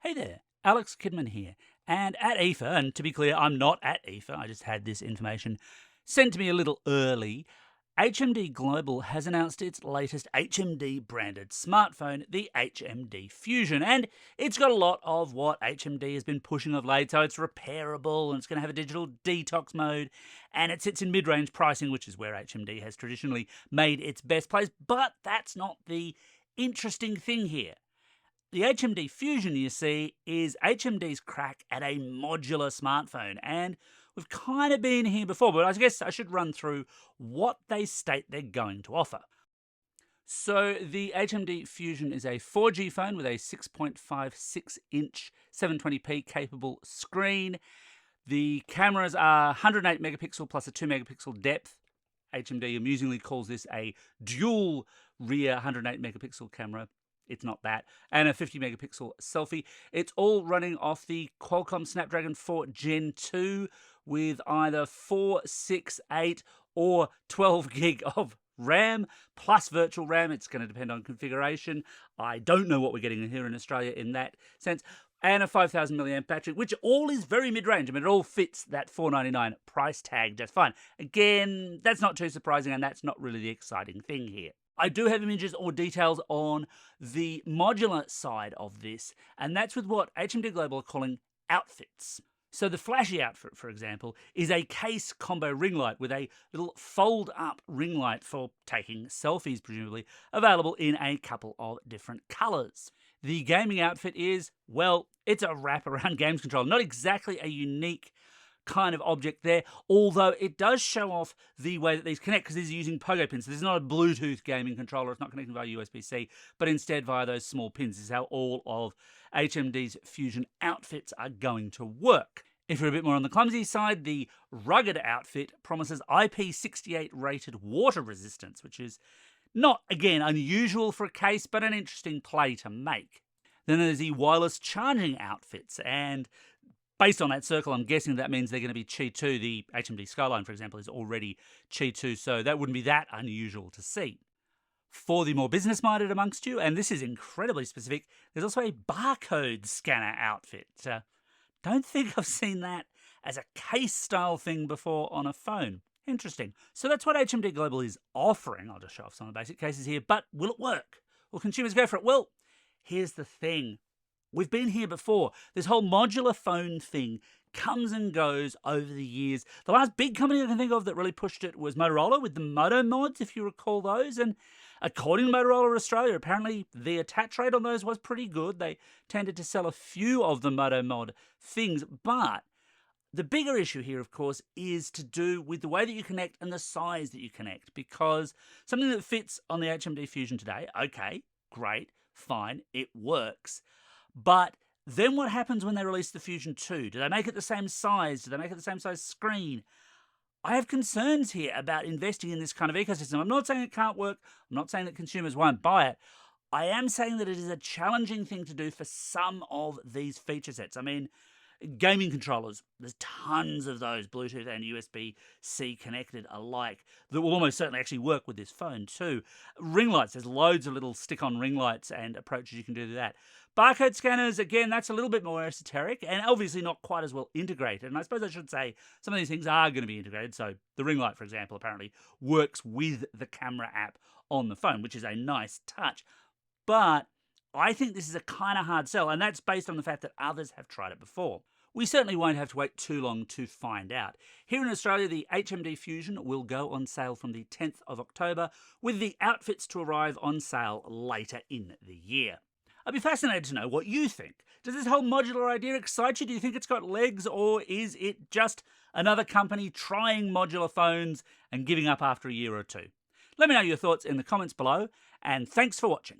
Hey there, Alex Kidman here. And at IFA, and to be clear, I'm not at IFA, I just had this information sent to me a little early. HMD Global has announced its latest HMD branded smartphone, the HMD Fusion, and it's got a lot of what HMD has been pushing of late. So it's repairable, and it's going to have a digital detox mode, and it sits in mid-range pricing, which is where HMD has traditionally made its best plays. But that's not the interesting thing here. The HMD Fusion, you see, is HMD's crack at a modular smartphone, and we've kind of been here before, but I guess I should run through what they state they're going to offer. So the HMD Fusion is a 4G phone with a 6.56-inch 720p capable screen. The cameras are 108 megapixel plus a 2 megapixel depth. HMD amusingly calls this a dual rear 108 megapixel camera. It's not that. And a 50 megapixel selfie. It's all running off the Qualcomm Snapdragon 4 Gen 2 with either 4, 6, 8 or 12 gig of RAM plus virtual RAM. It's going to depend on configuration. I don't know what we're getting here in Australia in that sense. And a 5,000 milliamp battery, which all is very mid-range. I mean, it all fits that $499 price tag just fine. Again, that's not too surprising, and that's not really the exciting thing here. I do have images or details on the modular side of this, and that's with what HMD Global are calling outfits. So the flashy outfit, for example, is a case combo ring light with a little fold-up ring light for taking selfies, presumably, available in a couple of different colours. The gaming outfit is, well, it's a wraparound games controller. Not exactly a unique kind of object there, although it does show off the way that these connect, because these are using pogo pins. So this is not a Bluetooth gaming controller. It's not connecting via USB-C, but instead via those small pins. This is how all of HMD's Fusion outfits are going to work. If you're a bit more on the clumsy side, the rugged outfit promises IP68 rated water resistance, which is not, again, unusual for a case, but an interesting play to make. Then there's the wireless charging outfits, and based on that circle, I'm guessing that means they're going to be Qi 2. The HMD Skyline, for example, is already Qi 2, so that wouldn't be that unusual to see. For the more business-minded amongst you, and this is incredibly specific, there's also a barcode scanner outfit. Don't think I've seen that as a case-style thing before on a phone. Interesting. So that's what HMD Global is offering. I'll just show off some of the basic cases here, but will it work? Will consumers go for it? Well, here's the thing. We've been here before. This whole modular phone thing comes and goes over the years. The last big company I can think of that really pushed it was Motorola with the Moto mods, if you recall those. And according to Motorola Australia, apparently the attach rate on those was pretty good. They tended to sell a few of the Moto mod things. But the bigger issue here, of course, is to do with the way that you connect and the size that you connect. Because something that fits on the HMD Fusion today, okay, great, fine, it works. But then what happens when they release the Fusion 2? Do they make it the same size? Do they make it the same size screen? I have concerns here about investing in this kind of ecosystem. I'm not saying it can't work. I'm not saying that consumers won't buy it. I am saying that it is a challenging thing to do for some of these feature sets. I mean, gaming controllers, there's tons of those, Bluetooth and USB-C connected alike, that will almost certainly actually work with this phone too. Ring lights, there's loads of little stick-on ring lights and approaches you can do to that. Barcode scanners, again, that's a little bit more esoteric and obviously not quite as well integrated. And I suppose I should say some of these things are going to be integrated. So the ring light, for example, apparently works with the camera app on the phone, which is a nice touch. But I think this is a kind of hard sell, and that's based on the fact that others have tried it before. We certainly won't have to wait too long to find out. Here in Australia, the HMD Fusion will go on sale from the 10th of October, with the outfits to arrive on sale later in the year. I'd be fascinated to know what you think. Does this whole modular idea excite you? Do you think it's got legs, or is it just another company trying modular phones and giving up after a year or two? Let me know your thoughts in the comments below, and thanks for watching.